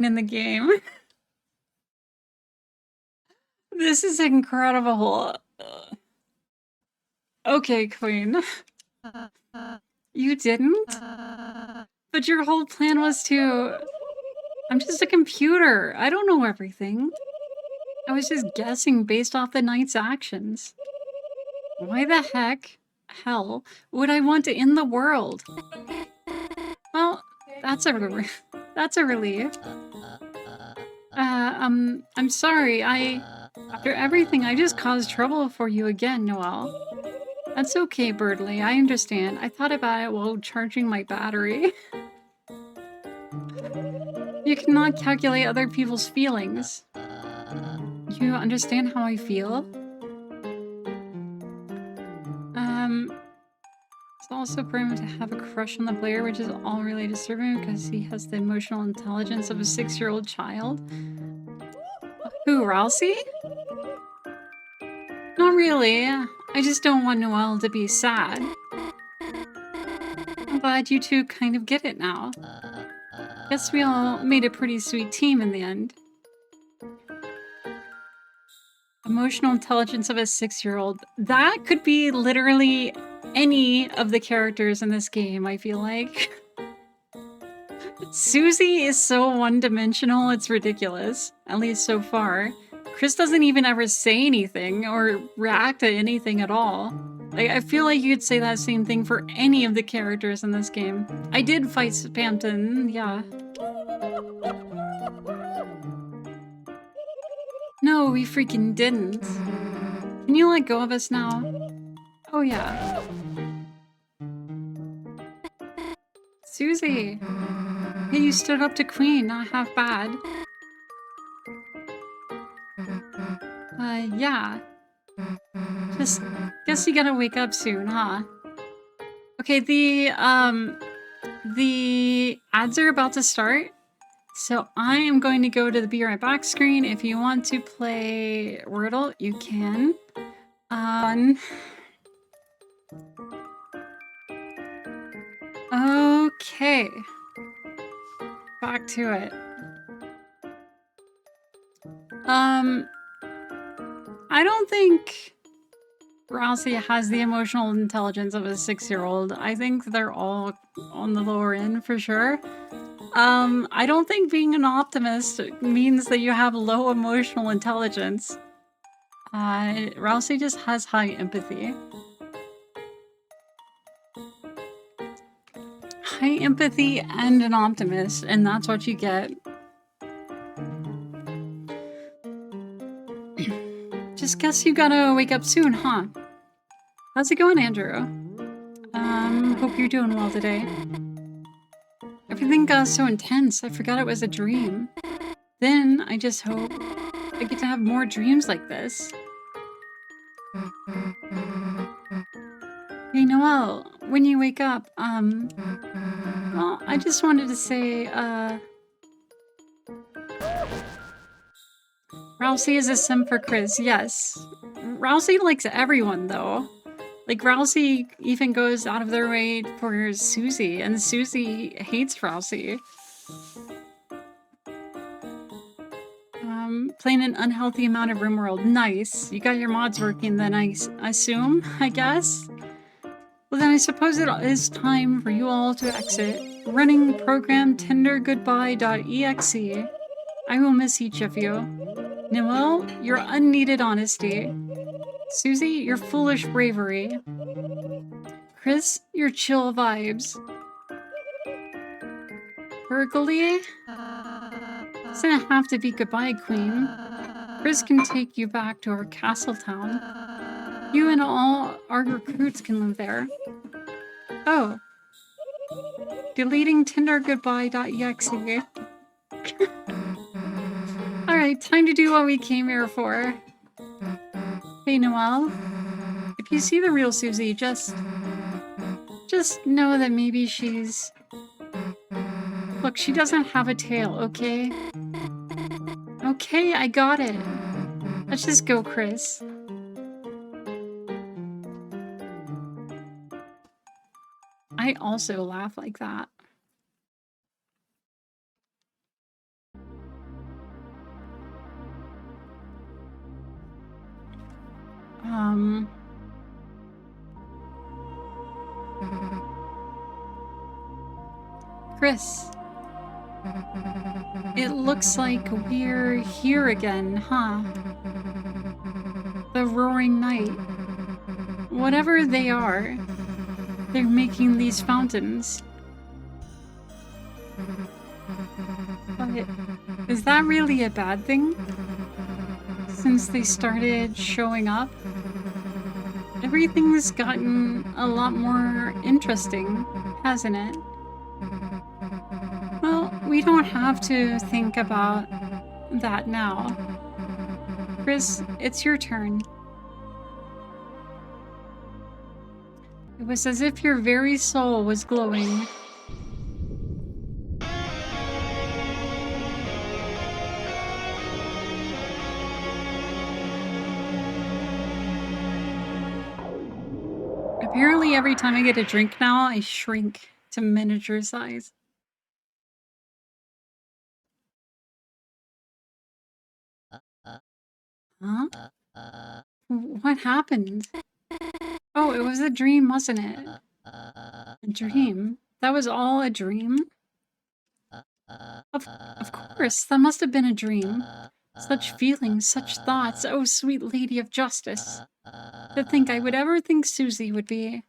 in the game. This is incredible. Okay, Queen. You didn't? But your whole plan was to... I'm just a computer. I don't know everything. I was just guessing based off the knight's actions. Why the hell, would I want to end the world? Well, that's a relief. I'm sorry, after everything, I just caused trouble for you again, Noelle. That's okay, Birdley, I understand. I thought about it while charging my battery. You cannot calculate other people's feelings. You understand how I feel? It's also for him to have a crush on the player, which is all really disturbing because he has the emotional intelligence of a 6-year-old child. Who, Ralsei? Not really. I just don't want Noelle to be sad. I'm glad you two kind of get it now. Guess we all made a pretty sweet team in the end. Emotional intelligence of a 6-year-old. That could be literally any of the characters in this game, I feel like. Susie is so one-dimensional, it's ridiculous. At least so far. Chris doesn't even ever say anything or react to anything at all. Like, I feel like you could say that same thing for any of the characters in this game. I did fight Spampton, yeah. No, we freaking didn't. Can you let go of us now? Oh yeah. Susie! Hey, you stood up to Queen, not half bad. Yeah. Just guess you gotta wake up soon, huh? Okay, the ads are about to start. So I am going to go to the Be Right Back screen. If you want to play Wordle, you can. Okay. Back to it. I don't think Ralsei has the emotional intelligence of a 6-year-old. I think they're all on the lower end for sure. I don't think being an optimist means that you have low emotional intelligence. Ralsei just has high empathy. High empathy and an optimist, and that's what you get. Just guess you gotta wake up soon, huh? How's it going, Andrew? Hope you're doing well today. Everything got so intense, I forgot it was a dream. Then, I just hope I get to have more dreams like this. Hey, Noelle, when you wake up, well, I just wanted to say, Ralsei is a sim for Chris, yes. Ralsei likes everyone, though. Like, Ralsei even goes out of their way for Susie, and Susie hates Ralsei. Playing an unhealthy amount of RimWorld. Nice. You got your mods working then, I assume, I guess? Well then I suppose it is time for you all to exit. Running program tendergoodbye.exe. I will miss each of you. Noelle, your unneeded honesty. Susie, your foolish bravery. Chris, your chill vibes. Burgley? Doesn't have to be goodbye, Queen. Chris can take you back to our castle town. You and all our recruits can live there. Oh. Deleting tendergoodbye.exe. Alright, time to do what we came here for. Hey, Noelle. If you see the real Susie, just know that maybe she's... Look, she doesn't have a tail, okay? Okay, I got it. Let's just go, Chris. I also laugh like that. Chris, it looks like we're here again, huh? The roaring night. Whatever they are, they're making these fountains. But is that really a bad thing? Since they started showing up, everything's gotten a lot more interesting, hasn't it? Well, we don't have to think about that now. Chris, it's your turn. It was as if your very soul was glowing. Apparently every time I get a drink now, I shrink to miniature size. Huh? What happened? Oh, it was a dream, wasn't it? A dream? That was all a dream? Of course, that must have been a dream. Such feelings, such thoughts, oh sweet lady of justice. To think I would ever think Susie would be...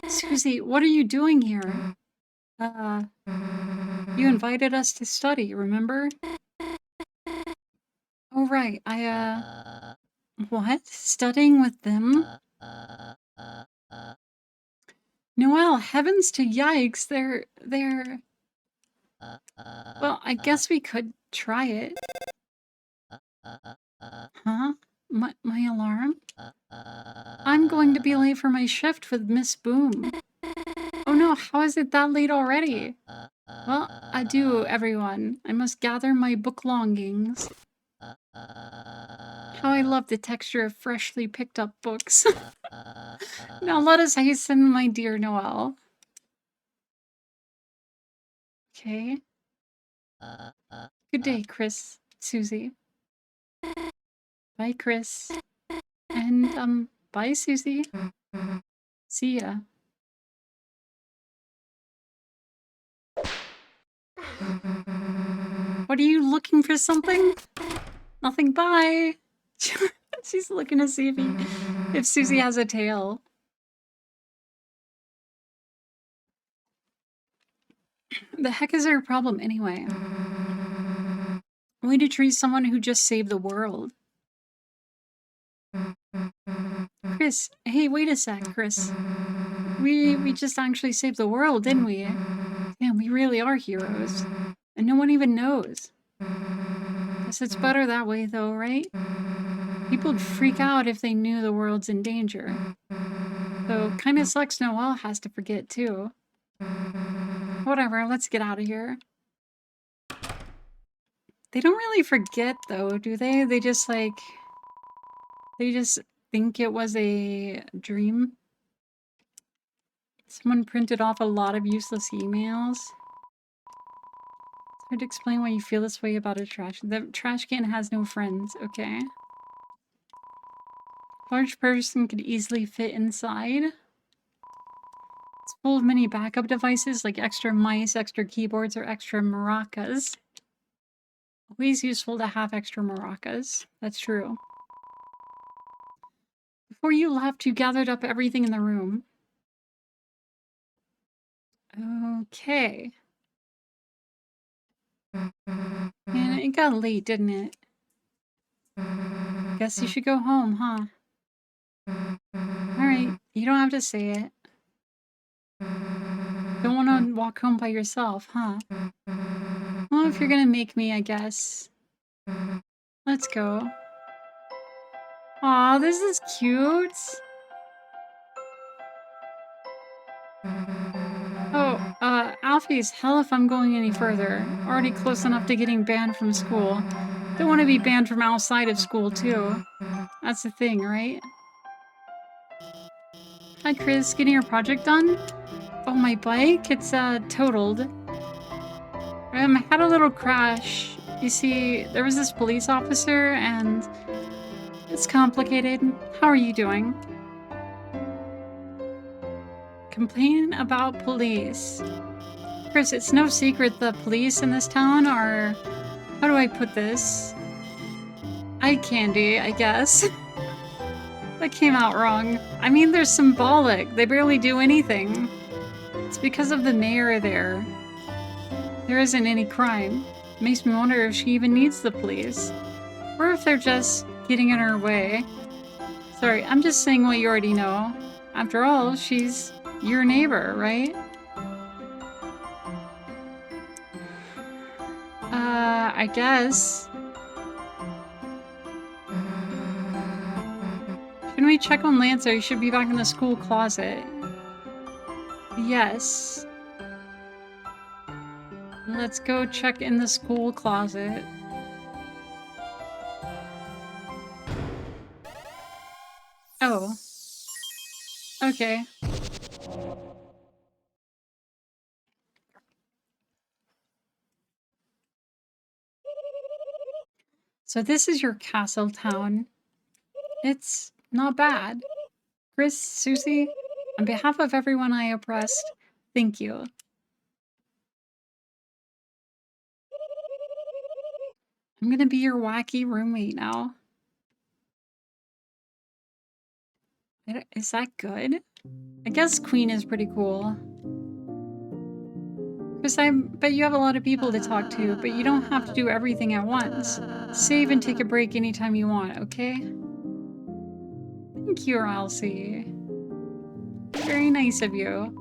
Susie, what are you doing here? You invited us to study, remember? Oh right, what? Studying with them? Noelle, heavens to yikes, they're... Well, I guess we could try it. Huh? My alarm? I'm going to be late for my shift with Miss Boom. Oh no, how is it that late already? Well, adieu, everyone. I must gather my book longings. How I love the texture of freshly picked up books. Now let us hasten, my dear Noelle. Okay. Good day, Chris, Susie. Bye, Chris. And, bye, Susie. See ya. What are you looking for something? Nothing, bye. She's looking to see if Susie has a tail. The heck is her problem anyway? Way to treat someone who just saved the world. Chris, hey, wait a sec, Chris. We just actually saved the world, didn't we? Yeah, we really are heroes. And no one even knows. Guess it's better that way though, right? People'd freak out if they knew the world's in danger. So, kinda sucks Noelle has to forget too. Whatever, let's get out of here. They don't really forget though, do they? They just think it was a dream. Someone printed off a lot of useless emails. It's hard to explain why you feel this way about a trash. The trash can has no friends, okay. Large person could easily fit inside. It's full of many backup devices like extra mice, extra keyboards, or extra maracas. Always useful to have extra maracas. That's true. Before you left, you gathered up everything in the room. Okay. And it got late, didn't it? Guess you should go home, huh? Alright, you don't have to say it. Don't want to walk home by yourself, huh? Well, if you're gonna make me, I guess. Let's go. Aw, this is cute. Oh, Alfie's hell if I'm going any further. Already close enough to getting banned from school. Don't want to be banned from outside of school, too. That's the thing, right? Hi, Chris. Getting your project done? Oh, my bike? It's, totaled. Had a little crash You see, there was this police officer and it's complicated. How are you doing? Complain about police. Chris, it's no secret the police in this town are... How do I put this? Eye candy, I guess. That came out wrong. I mean, they're symbolic. They barely do anything. It's because of the mayor there. There isn't any crime. Makes me wonder if she even needs the police. Or if they're just getting in her way. Sorry, I'm just saying what you already know. After all, she's your neighbor, right? I guess. Shouldn't we check on Lancer? He should be back in the school closet. Yes. Let's go check in the school closet. Oh. Okay. So this is your castle town. It's not bad. Chris, Susie, on behalf of everyone I oppressed, thank you. I'm gonna be your wacky roommate now. Is that good? I guess Queen is pretty cool. Chris, I bet you have a lot of people to talk to, but you don't have to do everything at once. Save and take a break anytime you want, okay? Thank you, Elsie. Very nice of you.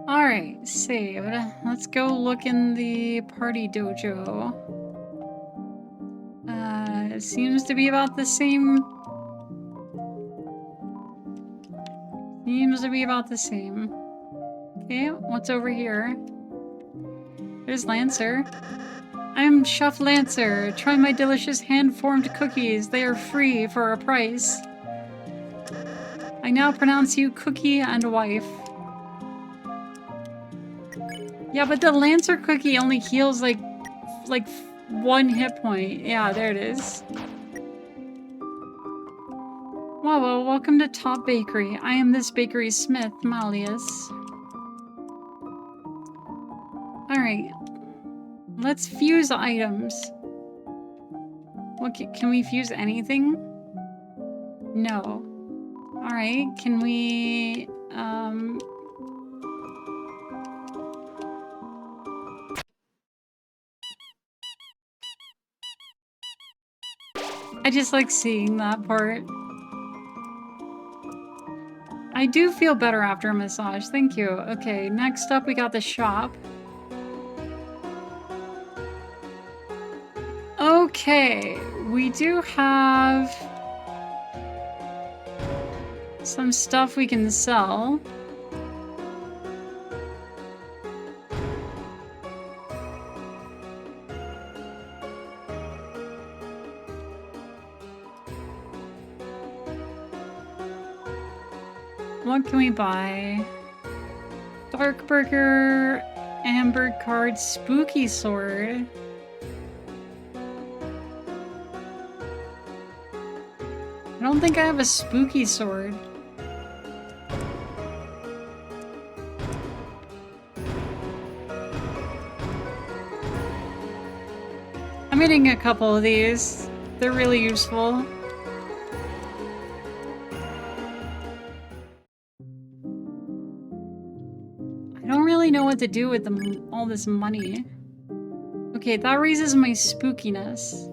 Alright, saved. Let's go look in the party dojo. It seems to be about the same. Seems to be about the same. Okay, what's over here? There's Lancer. I'm Chef Lancer. Try my delicious hand-formed cookies. They are free for a price. I now pronounce you cookie and wife. Yeah, but the Lancer cookie only heals like 1 hit point. Yeah, there it is. Wow, well, welcome to Top Bakery. I am this bakery's smith, Malleus. Alright. Let's fuse items. What, can we fuse anything? No. Alright, can we... I just like seeing that part. I do feel better after a massage, thank you. Okay, next up we got the shop. Okay, we do have some stuff we can sell. What can we buy? Dark Burger, Amber Card, Spooky Sword. I don't think I have a spooky sword. I'm getting a couple of these. They're really useful. I don't really know what to do with all this money. Okay, that raises my spookiness.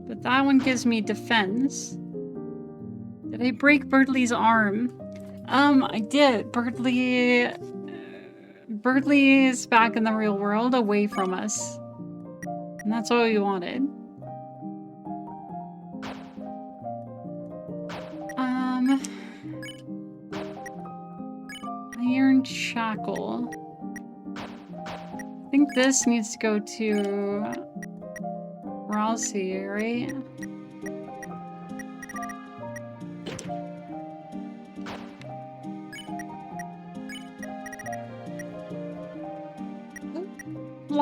But that one gives me defense. Did I break Birdley's arm? I did. Birdley is back in the real world, away from us. And that's what we wanted. Iron Shackle. I think this needs to go to Rousey, right?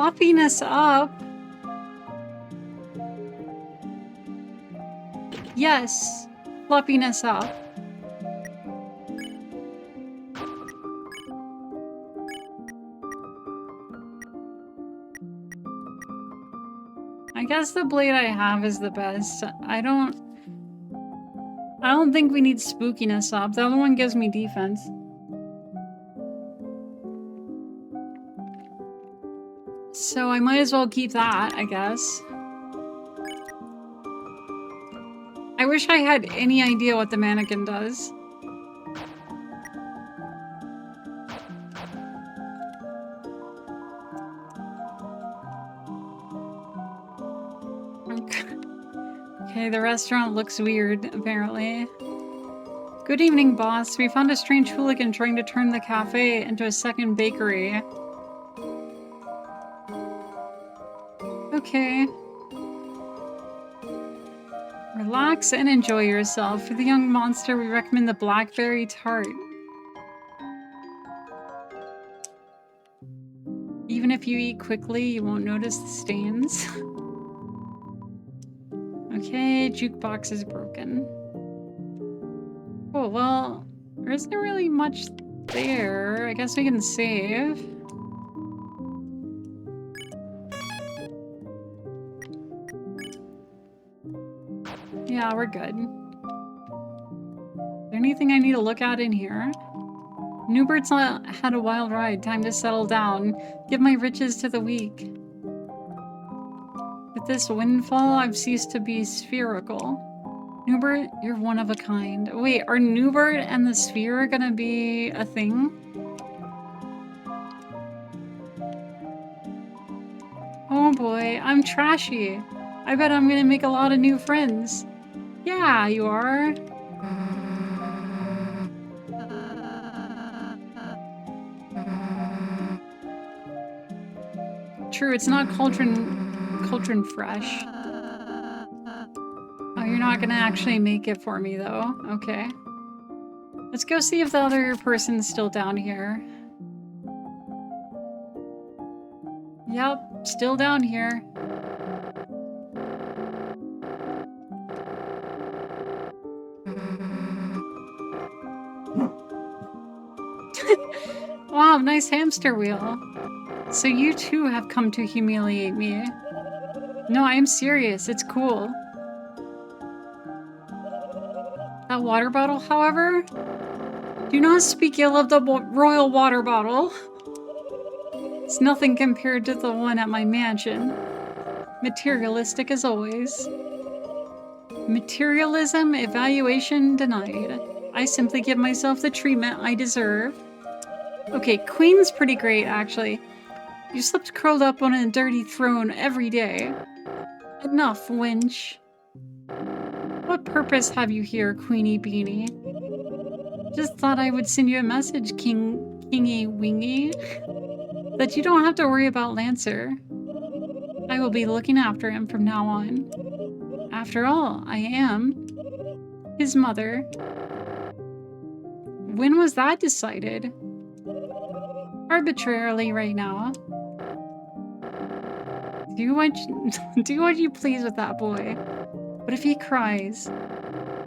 Floppiness up. Yes, floppiness up. I guess the blade I have is the best. I don't think we need spookiness up. The other one gives me defense. So I might as well keep that, I guess. I wish I had any idea what the mannequin does. Okay, the restaurant looks weird, apparently. Good evening, boss. We found a strange hooligan trying to turn the cafe into a second bakery. Okay. Relax and enjoy yourself. For the young monster, we recommend the blackberry tart. Even if you eat quickly, you won't notice the stains. Okay, jukebox is broken. Oh, well, there isn't really much there. I guess we can save. Yeah, we're good. Is there anything I need to look at in here? Newbert's had a wild ride. Time to settle down. Give my riches to the weak. With this windfall, I've ceased to be spherical. Newbert, you're one of a kind. Wait, are Newbert and the sphere gonna be a thing? Oh boy, I'm trashy. I bet I'm gonna make a lot of new friends. Yeah, you are. True, it's not cauldron fresh. Oh, you're not gonna actually make it for me though. Okay. Let's go see if the other person's still down here. Yep, still down here. Wow, nice hamster wheel. So you too have come to humiliate me. No, I am serious. It's cool. That water bottle, however? Do not speak ill of the royal water bottle. It's nothing compared to the one at my mansion. Materialistic as always. Materialism evaluation denied. I simply give myself the treatment I deserve. Okay, Queen's pretty great, actually. You slept curled up on a dirty throne every day. Enough, wench. What purpose have you here, Queenie Beanie? Just thought I would send you a message, Kingy Wingy. That you don't have to worry about Lancer. I will be looking after him from now on. After all, I am his mother. When was that decided? Arbitrarily right now. Do what you please with that boy. But if he cries,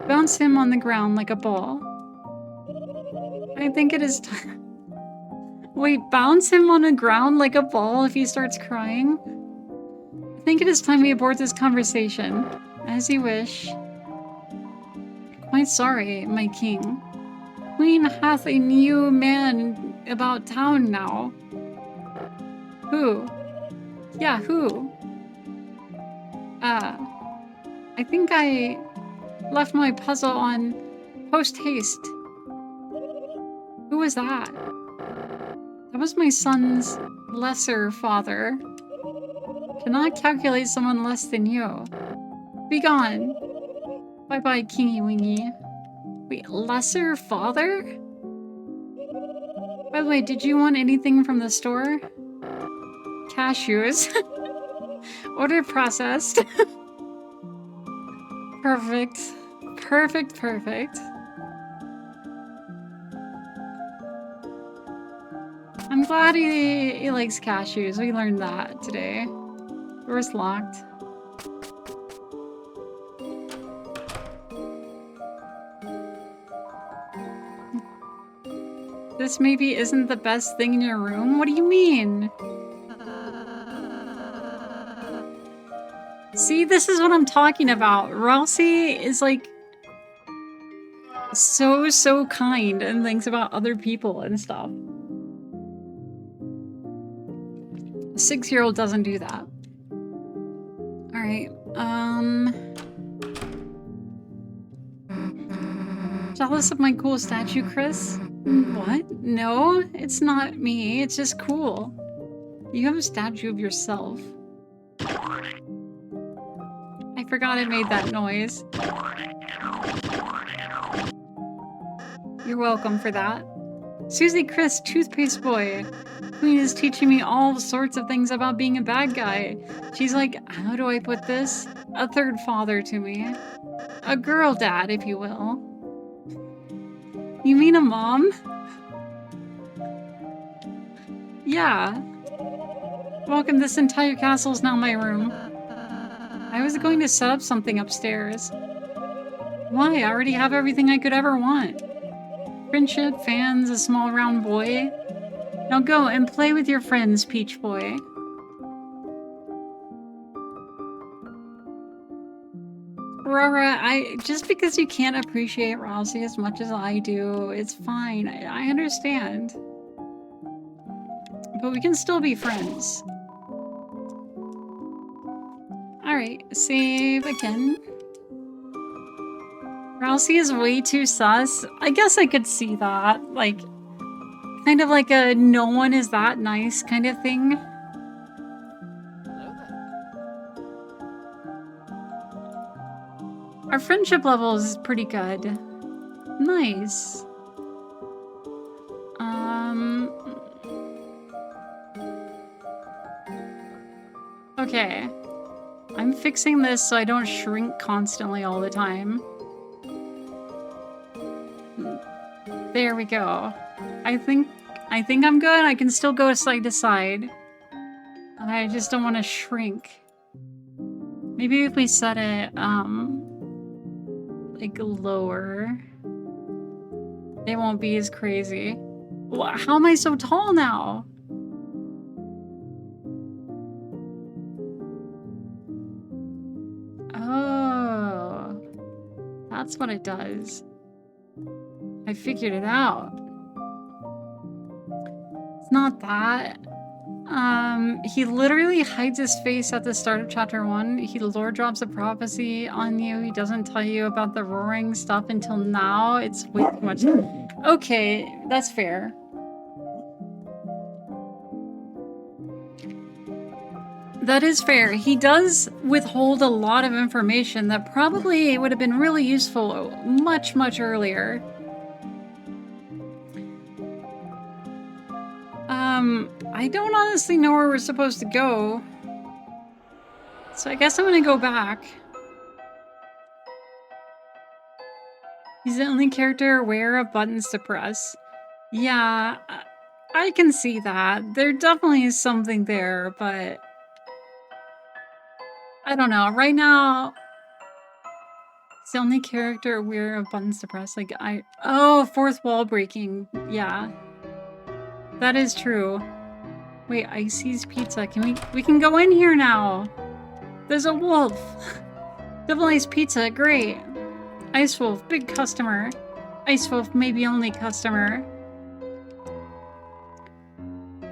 bounce him on the ground like a ball. I think it is time. Wait, bounce him on the ground like a ball if he starts crying? I think it is time we abort this conversation. As you wish. Quite sorry, my king. Queen hath a new man about town now. Who? Yeah, who? I think I left my puzzle on post-haste. Who was that? That was my son's lesser father. Cannot calculate someone less than you. Be gone. Bye-bye, Kingy Wingy. Wait, lesser father? By the way, did you want anything from the store? Cashews. Order processed. Perfect. Perfect, perfect. I'm glad he likes cashews. We learned that today. Door's locked. This maybe isn't the best thing in your room? What do you mean? See, this is what I'm talking about. Ralsei is like so kind and thinks about other people and stuff. A 6-year-old doesn't do that. Alright, jealous of my cool statue, Chris? What? No, it's not me. It's just cool. You have a statue of yourself. I forgot I made that noise. You're welcome for that. Susie Chris, toothpaste boy. Queen is teaching me all sorts of things about being a bad guy. She's like, how do I put this? A third father to me. A girl dad, if you will. You mean a mom? Yeah. Welcome, this entire castle is now my room. I was going to set up something upstairs. Why? I already have everything I could ever want. Friendship, fans, a small round boy. Now go and play with your friends, Peach Boy. Aurora, just because you can't appreciate Ralsei as much as I do, it's fine. I understand. But we can still be friends. Alright, save again. Ralsei is way too sus. I guess I could see that. Like, kind of like a no one is that nice kind of thing. Our friendship level is pretty good. Nice. Okay. I'm fixing this so I don't shrink constantly all the time. There we go. I think I'm good. I can still go side to side. I just don't want to shrink. Maybe if we set it, like lower, it won't be as crazy. How am I so tall now? Oh, that's what it does. I figured it out. It's not that. He literally hides his face at the start of chapter 1. He lore drops a prophecy on you. He doesn't tell you about the roaring stuff until now. It's way too much. Okay, that's fair. That is fair. He does withhold a lot of information that probably would have been really useful much earlier. I don't honestly know where we're supposed to go. So I guess I'm gonna go back. He's the only character aware of buttons to press. Yeah, I can see that. There definitely is something there, but I don't know. Right now, he's the only character aware of buttons to press. Like, oh, fourth wall breaking. Yeah. That is true. Wait, Icy's Pizza. We can go in here now. There's a wolf. Double Ice Pizza, great. Ice Wolf, big customer. Ice Wolf, maybe only customer.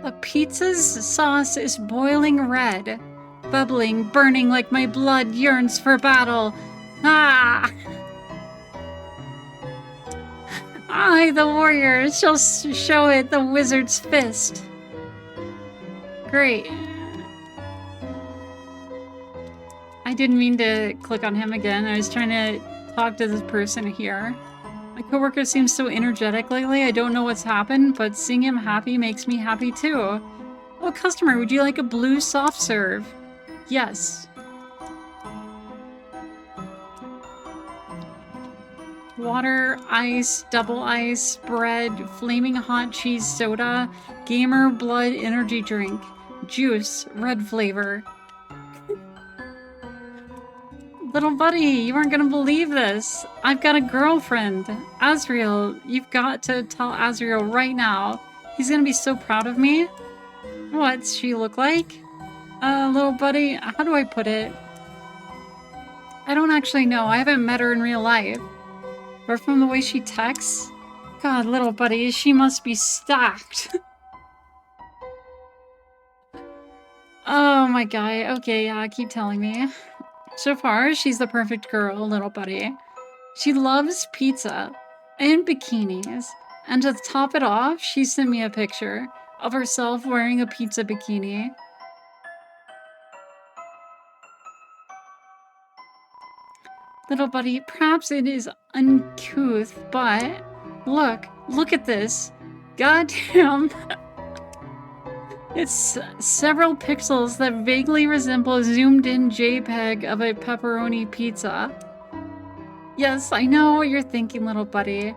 The pizza's sauce is boiling red. Bubbling, burning like my blood yearns for battle. Ah! I, the warrior, shall show it the wizard's fist. Great. I didn't mean to click on him again. I was trying to talk to this person here. My coworker seems so energetic lately. I don't know what's happened, but seeing him happy makes me happy too. Oh, customer, would you like a blue soft serve? Yes. Water, ice, double ice, bread, flaming hot cheese soda. Gamer Blood Energy Drink. Juice, red flavor. Little buddy, you aren't gonna believe this. I've got a girlfriend. Azriel, you've got to tell Azriel right now. He's gonna be so proud of me. What's she look like? Little buddy, how do I put it? I don't actually know. I haven't met her in real life. But from the way she texts, God, little buddy, she must be stacked. Oh my god. Okay, yeah, keep telling me. So far, she's the perfect girl, little buddy. She loves pizza and bikinis. And to top it off, she sent me a picture of herself wearing a pizza bikini. Little buddy, perhaps it is uncouth, but look at this. Goddamn. It's several pixels that vaguely resemble a zoomed-in JPEG of a pepperoni pizza. Yes, I know what you're thinking, little buddy.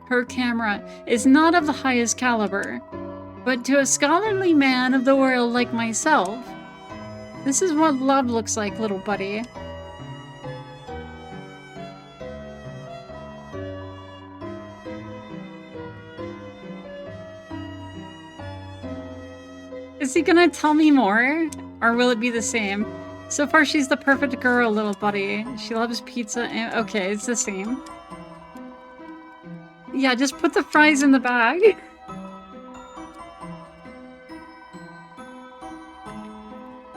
Her camera is not of the highest caliber, but to a scholarly man of the world like myself, this is what love looks like, little buddy. Is he gonna tell me more? Or will it be the same? So far, she's the perfect girl, little buddy. She loves pizza and... Okay, it's the same. Yeah, just put the fries in the bag.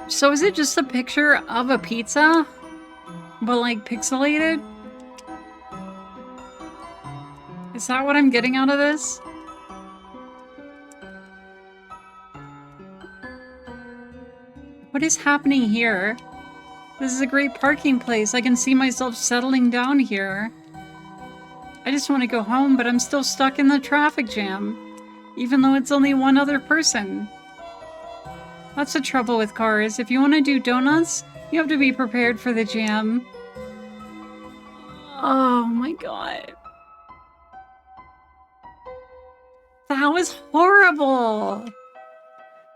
So is it just a picture of a pizza? But like pixelated? Is that what I'm getting out of this? What is happening here? This is a great parking place. I can see myself settling down here. I just want to go home, but I'm still stuck in the traffic jam. Even though it's only one other person. That's the trouble with cars. If you want to do donuts, you have to be prepared for the jam. Oh my god. That was horrible!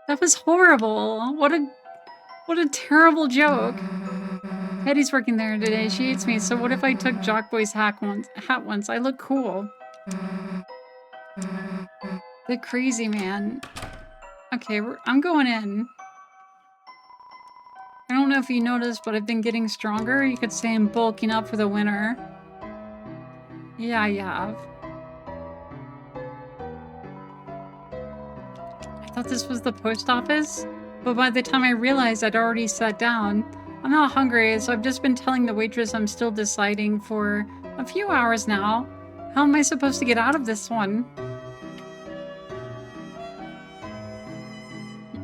That was horrible. What a terrible joke. Hetty's working there today. She hates me. So what if I took Jock Boy's hat once? I look cool. The crazy man. Okay, I'm going in. I don't know if you noticed, but I've been getting stronger. You could say I'm bulking up for the winter. Yeah, I have. I thought this was the post office, but by the time I realized I'd already sat down, I'm not hungry, so I've just been telling the waitress I'm still deciding for a few hours now. How am I supposed to get out of this one?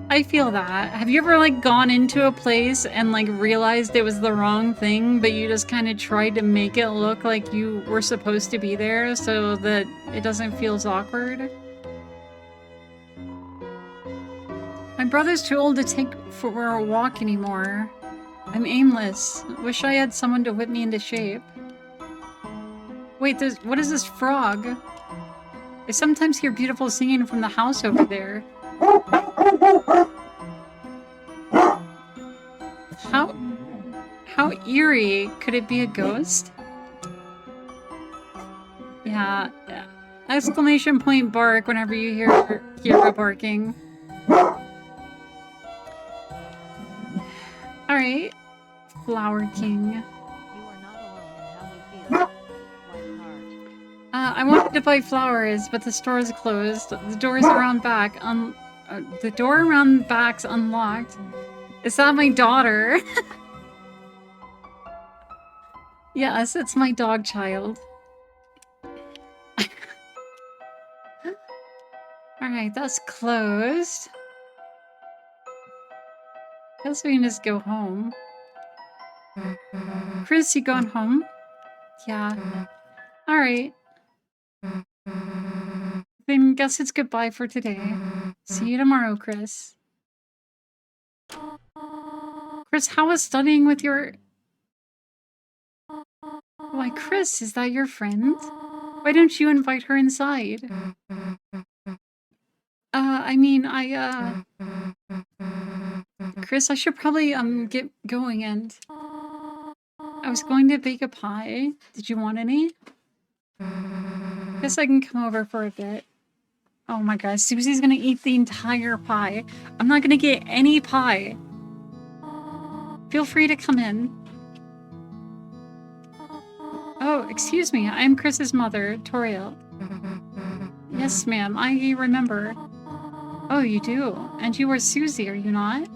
I feel that. Have you ever, like, gone into a place and, like, realized it was the wrong thing, but you just kind of tried to make it look like you were supposed to be there so that it doesn't feel as awkward? My brother's too old to take for a walk anymore. I'm aimless. Wish I had someone to whip me into shape. Wait, what is this frog? I sometimes hear beautiful singing from the house over there. How eerie. Could it be a ghost? Yeah. Exclamation point bark whenever you hear Kira barking. Alright. Flower King. You are not alone in how you feel. White heart. I wanted to buy flowers, but the store is closed. The doors around back the door around back's unlocked. Is that my daughter? Yes, it's my dog child. Alright, that's closed. Guess we can just go home. Chris, you going home? Yeah. Alright. Then guess it's goodbye for today. See you tomorrow, Chris. Chris, how was studying with your... Why, Chris, is that your friend? Why don't you invite her inside? I mean, Chris, I should probably, get going, and I was going to bake a pie. Did you want any? Guess I can come over for a bit. Oh my gosh, Susie's gonna eat the entire pie. I'm not gonna get any pie. Feel free to come in. Oh, excuse me, I'm Chris's mother, Toriel. Yes, ma'am, I remember. Oh, you do? And you are Susie, are you not?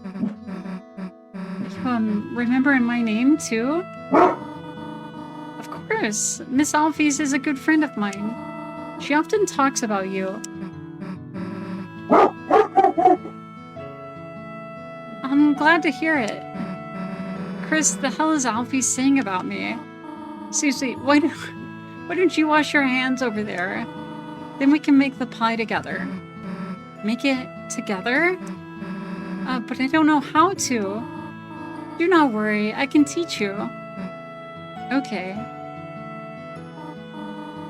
You, remember my name, too? Of course. Miss Alphys is a good friend of mine. She often talks about you. I'm glad to hear it. Chris, the hell is Alfie saying about me? Susie, why don't you wash your hands over there? Then we can make the pie together. Make it together? But I don't know how to. Do not worry, I can teach you. Okay.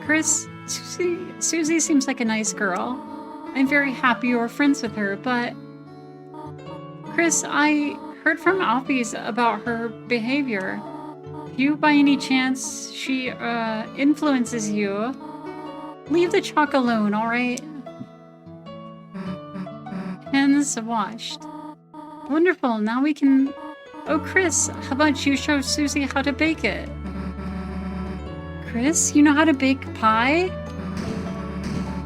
Chris, Susie seems like a nice girl. I'm very happy you're friends with her, but... Chris, I heard from Alphys about her behavior. If you, by any chance, she, influences you, leave the chalk alone, alright? Hands washed. Wonderful, now we can... Oh, Chris, how about you show Susie how to bake it? Chris, you know how to bake pie?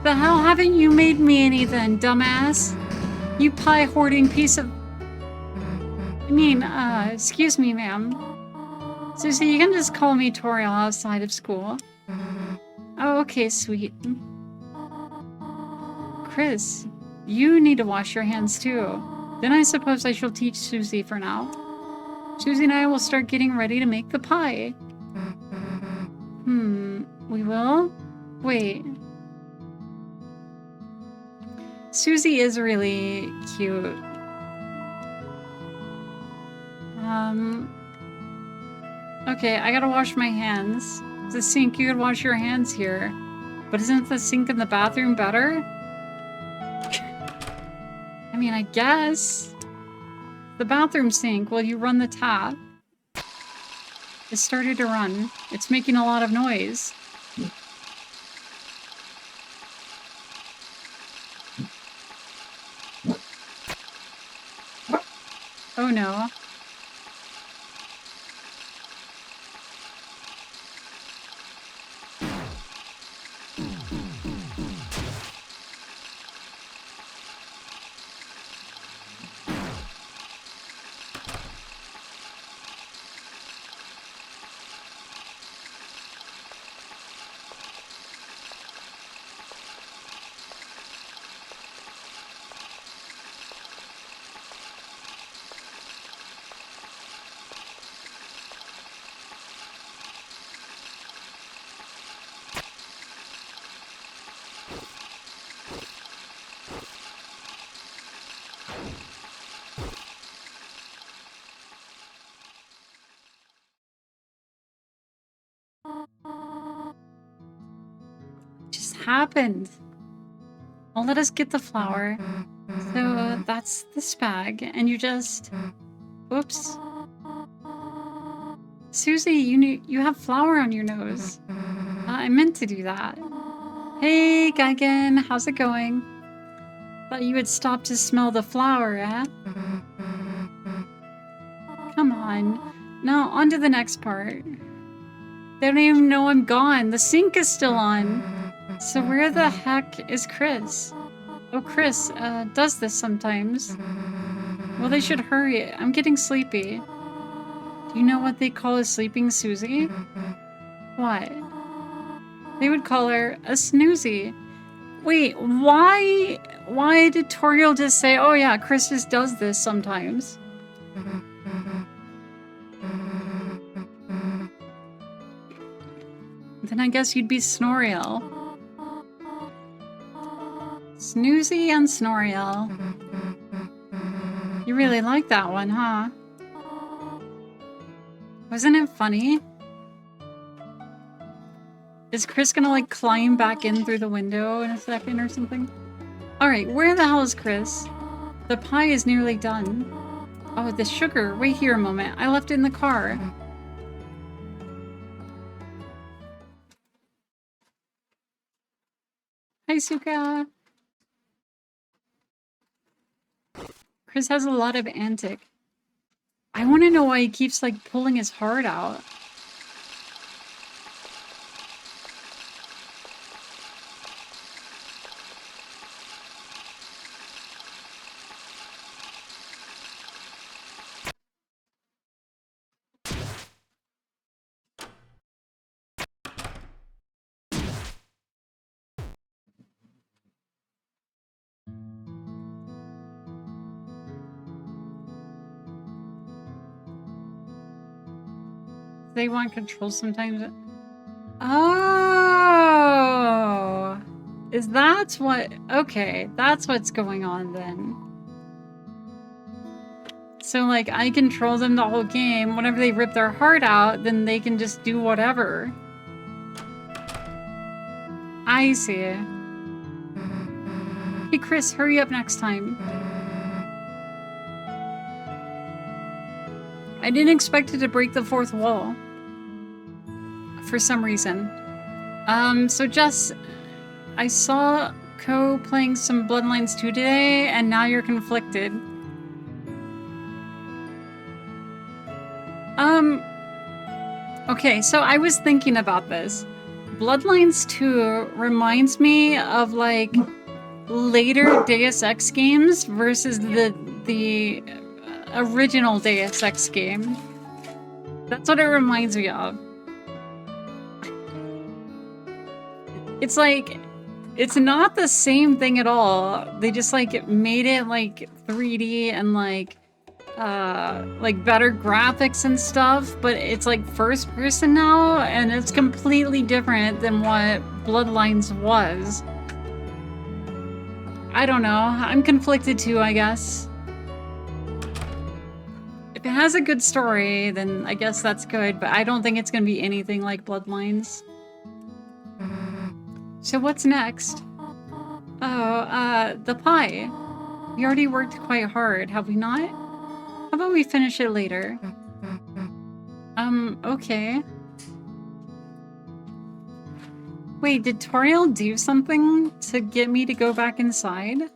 The hell haven't you made me any then, dumbass? You pie-hoarding piece of... I mean, excuse me, ma'am. Susie, you can just call me Toriel outside of school. Oh, okay, sweet. Chris, you need to wash your hands too. Then I suppose I shall teach Susie for now. Susie and I will start getting ready to make the pie. We will? Wait. Susie is really cute. Okay, I gotta wash my hands. The sink, you could wash your hands here. But isn't the sink in the bathroom better? I mean, I guess. The bathroom sink, will you run the tap? It started to run. It's making a lot of noise. Oh no. Just happened. Well, let us get the flour. So that's this bag, and you just... Whoops. Susie, you have flour on your nose. I meant to do that. Hey, Geigen, how's it going? Thought you would stop to smell the flour, eh? Come on. Now, on to the next part. They don't even know I'm gone. The sink is still on. So where the heck is Chris? Oh, Chris, does this sometimes. Well, they should hurry. I'm getting sleepy. Do you know what they call a sleeping Susie? What? They would call her a snoozy. Wait, why did Toriel just say, oh yeah, Chris just does this sometimes? Then I guess you'd be Snoriel. Snoozy and Snoriel. You really like that one, huh? Wasn't it funny? Is Chris gonna like climb back in through the window in a second or something? Alright, where the hell is Chris? The pie is nearly done. Oh, the sugar. Wait here a moment. I left it in the car. Hi, Suka. Chris has a lot of antic. I want to know why he keeps, like, pulling his heart out. They want control sometimes. Oh! Is that what... Okay, that's what's going on then. So, like, I control them the whole game. Whenever they rip their heart out, then they can just do whatever. I see. Hey, Chris, hurry up next time. I didn't expect it to break the fourth wall. For some reason. So Jess, I saw Ko playing some Bloodlines 2 today, and now you're conflicted. Okay, so I was thinking about this. Bloodlines 2 reminds me of, like, later Deus Ex games versus the original Deus Ex game. That's what it reminds me of. It's like, it's not the same thing at all. They just, like, made it, like, 3D and, like better graphics and stuff, but it's, like, first person now, and it's completely different than what Bloodlines was. I don't know. I'm conflicted too, I guess. If it has a good story, then I guess that's good, but I don't think it's gonna be anything like Bloodlines. So what's next? Oh, the pie. We already worked quite hard, have we not? How about we finish it later? Okay. Wait, did Toriel do something to get me to go back inside?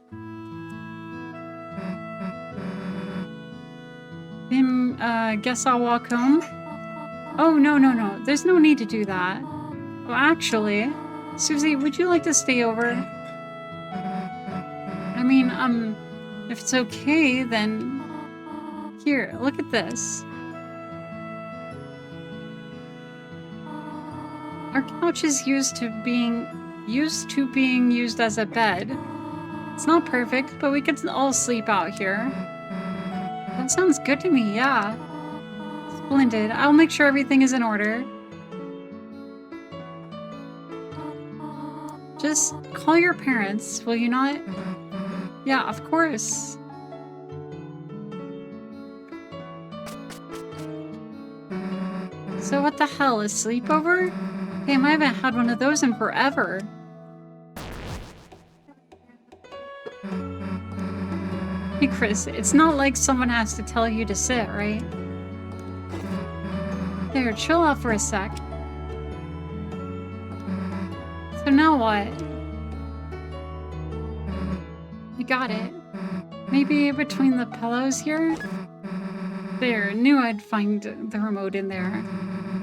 Guess I'll walk home? Oh, no. There's no need to do that. Well, actually... Susie, would you like to stay over? I mean, if it's okay, then... Here, look at this. Our couch is used to being used as a bed. It's not perfect, but we could all sleep out here. That sounds good to me, yeah. Splendid. I'll make sure everything is in order. Just call your parents, will you not? Yeah, of course. So what the hell, is sleepover? Damn, I haven't had one of those in forever. Hey Chris, it's not like someone has to tell you to sit, right? There, chill out for a sec. So now what? You got it. Maybe between the pillows here? There, knew I'd find the remote in there.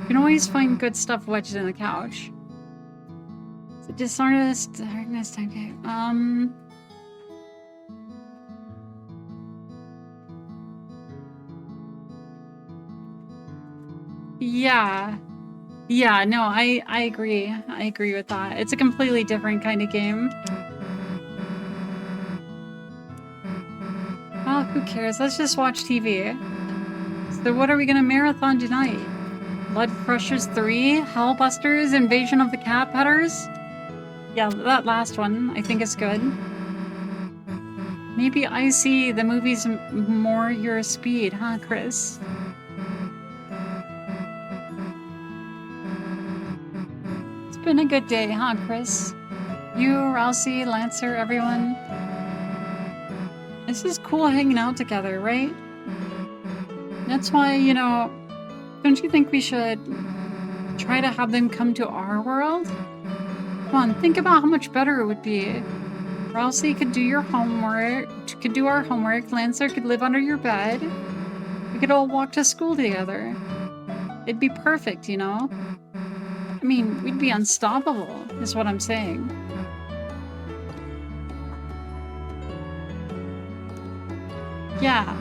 You can always find good stuff wedged in the couch. So disarnest darkness type. Yeah. Yeah, no, I agree. I agree with that. It's a completely different kind of game. Oh, who cares? Let's just watch TV. So what are we gonna marathon tonight? Blood Crushers 3? Hellbusters? Invasion of the Cat Petters? Yeah, that last one I think is good. Maybe I see the movies more your speed, huh, Chris? It's been a good day, huh, Chris? You, Rousey, Lancer, everyone? This is cool hanging out together, right? That's why, you know, don't you think we should try to have them come to our world? Come on, think about how much better it would be. Ralsei could do your homework, could do our homework, Lancer could live under your bed. We could all walk to school together. It'd be perfect, you know? I mean, we'd be unstoppable, is what I'm saying. Yeah,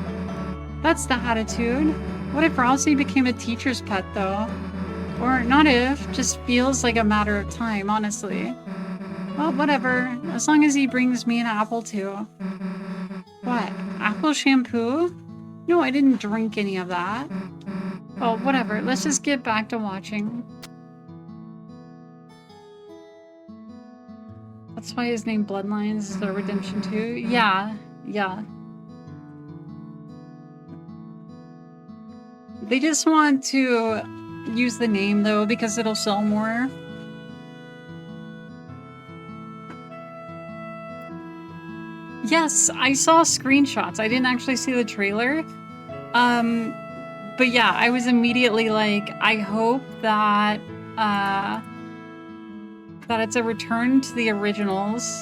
that's the attitude. What if Ralsei became a teacher's pet, though? Or not if, just feels like a matter of time, honestly. Well, whatever, as long as he brings me an apple, too. What, apple shampoo? No, I didn't drink any of that. Well, whatever, let's just get back to watching. That's why his name Bloodlines is the Redemption 2? Yeah, yeah. They just want to use the name, though, because it'll sell more. Yes, I saw screenshots. I didn't actually see the trailer. But yeah, I was immediately like, I hope that that it's a return to the originals.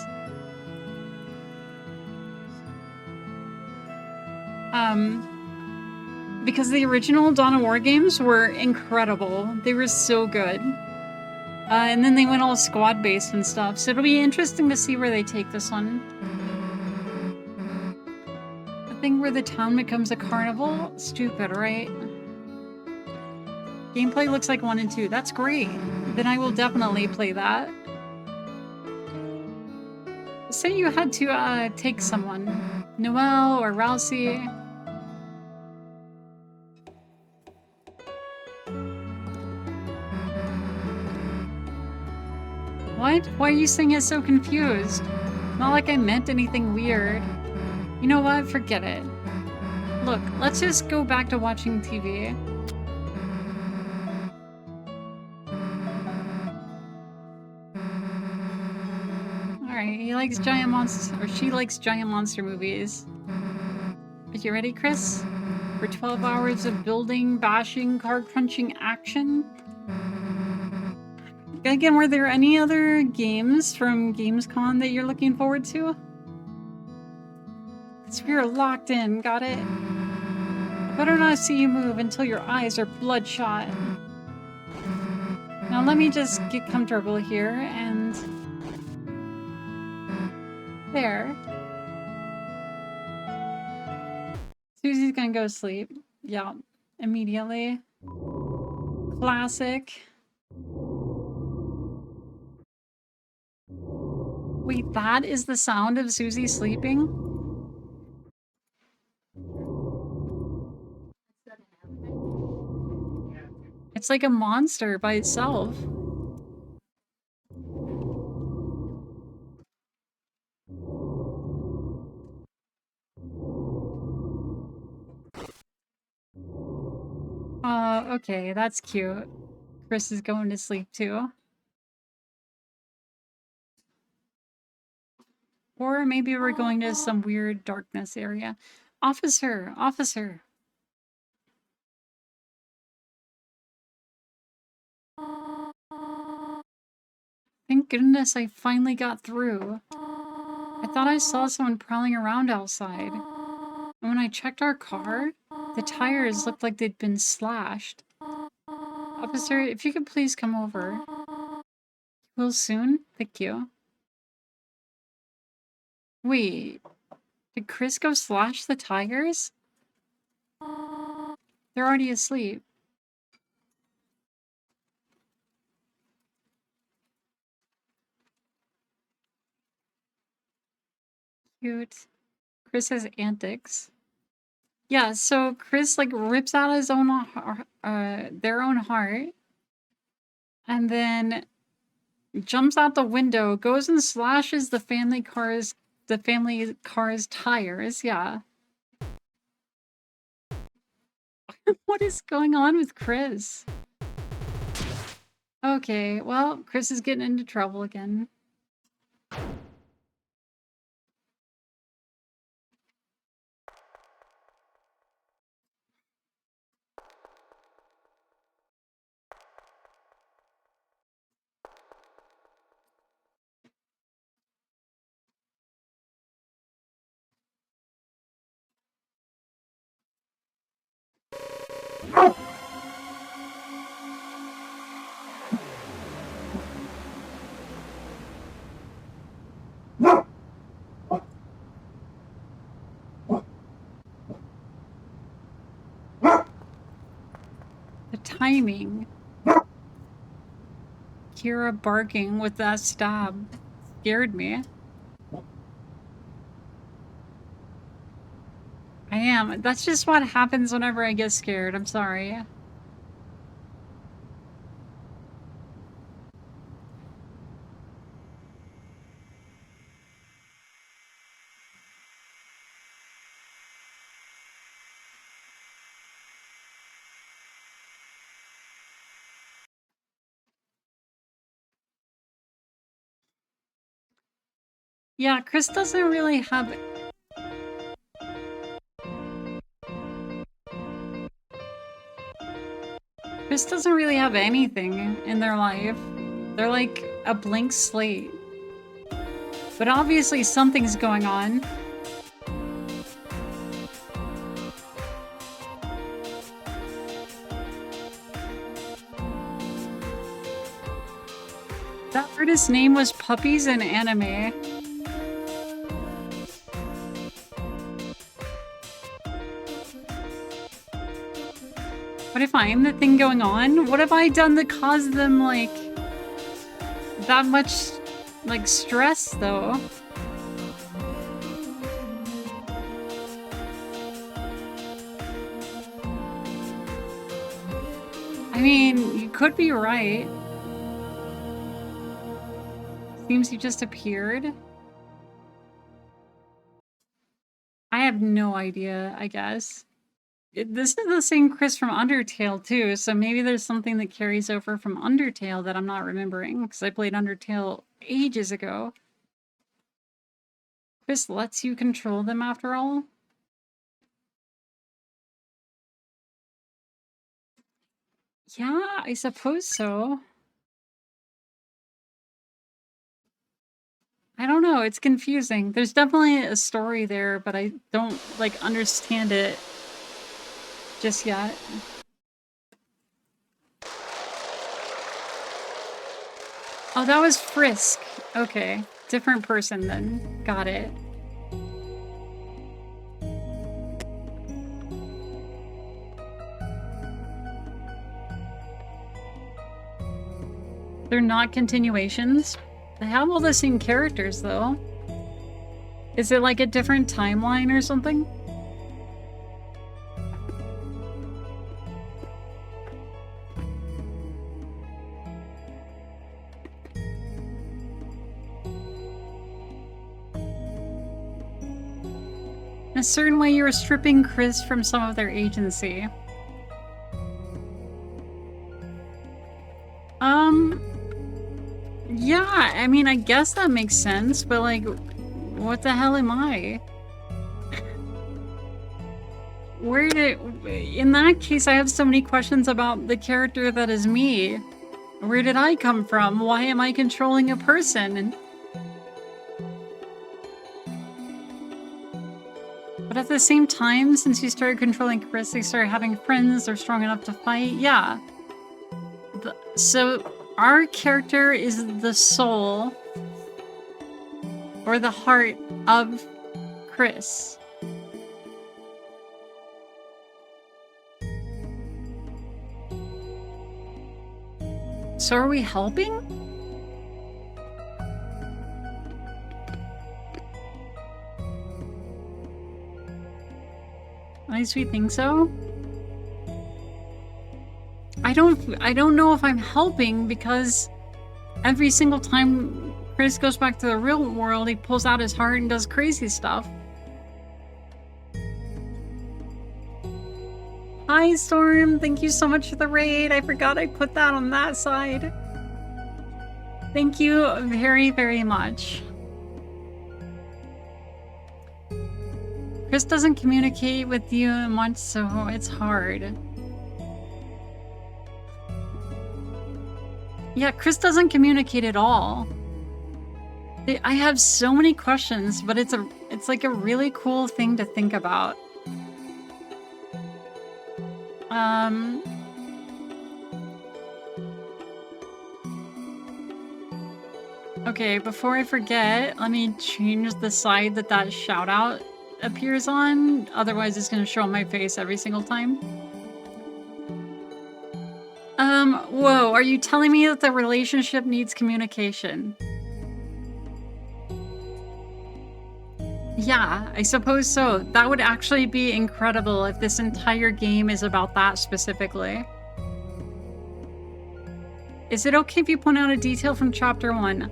Because the original Dawn of War games were incredible. They were so good. And then they went all squad-based and stuff, so it'll be interesting to see where they take this one. The thing where the town becomes a carnival? Stupid, right? Gameplay looks like 1 and 2. That's great. Then I will definitely play that. Say you had to take someone. Noelle or Ralsei. What? Why are you saying it so confused? Not like I meant anything weird. You know what? Forget it. Look, let's just go back to watching TV. Alright, he likes giant monsters, or she likes giant monster movies. Are you ready, Chris? For 12 hours of building, bashing, card crunching action? Again, were there any other games from Gamescom that you're looking forward to? Because we are locked in, got it? I better not see you move until your eyes are bloodshot. Now let me just get comfortable here and... There. Susie's gonna go to sleep. Yeah, immediately. Classic. Wait, that is the sound of Susie sleeping? It's like a monster by itself. Okay, that's cute. Chris is going to sleep too. Or maybe we're going to some weird darkness area. Officer! Officer! Thank goodness I finally got through. I thought I saw someone prowling around outside. And when I checked our car, the tires looked like they'd been slashed. Officer, if you could please come over. Will soon? Thank you. Wait, did Chris go slash the tires? They're already asleep. Cute. Chris has antics. Yeah, so Chris like rips out his own their own heart and then jumps out the window, goes and slashes the family car's tires. Yeah. What is going on with Chris? Okay, well, Chris is getting into trouble again. The timing. Kira barking with that stab scared me. I am. That's just what happens whenever I get scared. I'm sorry. Yeah, Chris doesn't really have... Chris doesn't really have anything in their life. They're like a blank slate. But obviously something's going on. That artist's name was Puppies in Anime. What if I'm the thing going on? What have I done to cause them, like, that much, like, stress, though? I mean, you could be right. Seems you just appeared. I have no idea, I guess. This is the same Chris from Undertale, too, so maybe there's something that carries over from Undertale that I'm not remembering, because I played Undertale ages ago. Chris lets you control them after all? Yeah, I suppose so. I don't know, it's confusing. There's definitely a story there, but I don't, like, understand it just yet. Oh, that was Frisk. Okay, different person then. Got it. They're not continuations. They have all the same characters, though. Is it like a different timeline or something? In a certain way, you were stripping Chris from some of their agency. Yeah, I mean, I guess that makes sense, but like, what the hell am I? Where did... In that case, I have so many questions about the character that is me. Where did I come from? Why am I controlling a person? But at the same time, since you started controlling Chris, they started having friends, they're strong enough to fight, yeah. So, our character is the soul, or the heart of Chris. So are we helping? At least we think so. I don't know if I'm helping because every single time Chris goes back to the real world, he pulls out his heart and does crazy stuff. Hi, Storm. Thank you so much for the raid. I forgot I put that on that side. Thank you very, very much. Chris doesn't communicate with you much, so it's hard. Yeah, Chris doesn't communicate at all. I have so many questions, but it's like a really cool thing to think about. Okay, before I forget, let me change the side that that shout out appears on. Otherwise, it's gonna show my face every single time. Whoa, are you telling me that the relationship needs communication? Yeah, I suppose so. That would actually be incredible if this entire game is about that specifically. Is it okay if you point out a detail from chapter 1?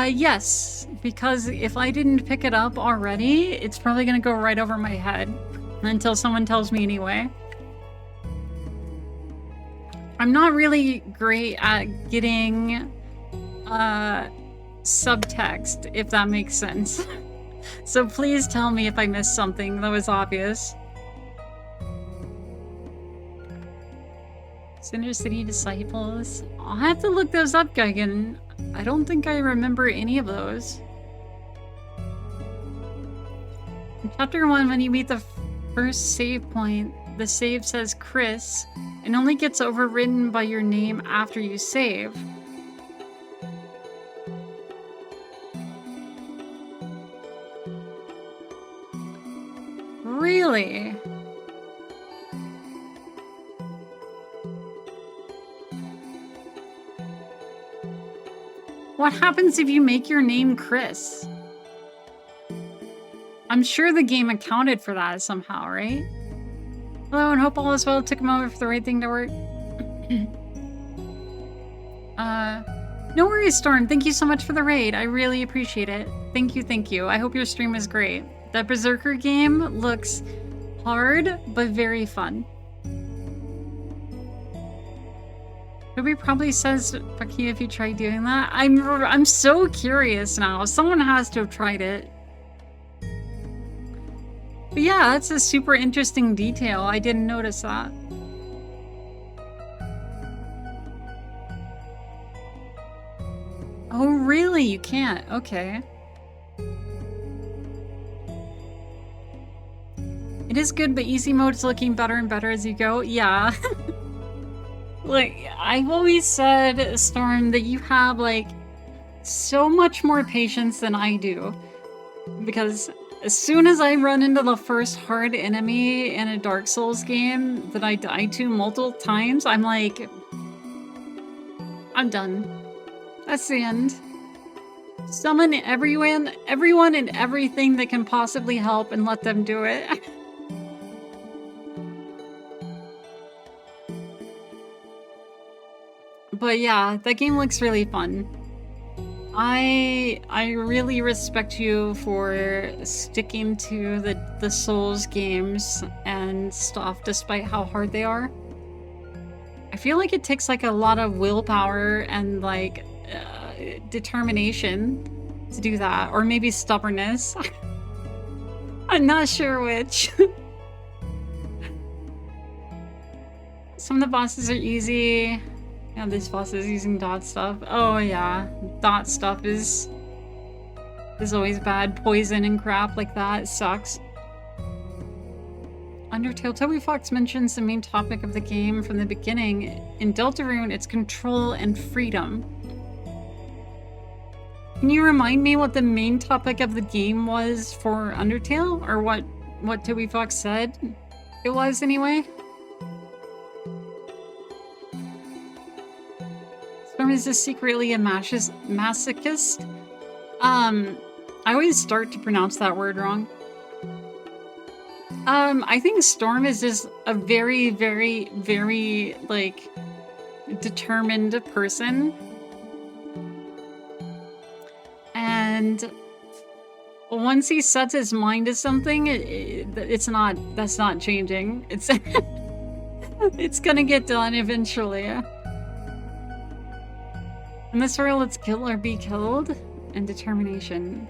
Yes, because if I didn't pick it up already, it's probably gonna go right over my head until someone tells me anyway. I'm not really great at getting subtext, if that makes sense. So please tell me if I missed something that was obvious. Cinder City Disciples. I'll have to look those up, Geigen. I don't think I remember any of those. In chapter 1, when you meet the first save point, the save says Chris, and only gets overridden by your name after you save. Really? What happens if you make your name Chris? I'm sure the game accounted for that somehow, right? Hello, and hope all is well. It took a moment for the right thing to work. No worries, Storm. Thank you so much for the raid. I really appreciate it. Thank you, thank you. I hope your stream is great. That Berserker game looks hard, but very fun. Ruby probably says, fuck you if you tried doing that. I'm so curious now. Someone has to have tried it. But yeah, that's a super interesting detail. I didn't notice that. Oh, really? You can't? Okay. It is good, but easy mode is looking better and better as you go. Yeah. Like, I've always said, Storm, that you have, like, so much more patience than I do. Because as soon as I run into the first hard enemy in a Dark Souls game that I die to multiple times, I'm like, I'm done. That's the end. Summon everyone and everything that can possibly help and let them do it. But yeah, that game looks really fun. I really respect you for sticking to the Souls games and stuff despite how hard they are. I feel like it takes like a lot of willpower and like determination to do that, or maybe stubbornness. I'm not sure which. Some of the bosses are easy. Yeah, this boss is using dot stuff. Oh yeah, dot stuff is always bad. Poison and crap like that, it sucks. Undertale, Toby Fox mentions the main topic of the game from the beginning. In Deltarune, it's control and freedom. Can you remind me what the main topic of the game was for Undertale? Or what Toby Fox said it was anyway? Storm is just secretly a masochist. I always start to pronounce that word wrong. I think Storm is just a very, very, very, like, determined person. And once he sets his mind to something, that's not changing. It's gonna get done eventually. In this world, it's kill or be killed, and determination.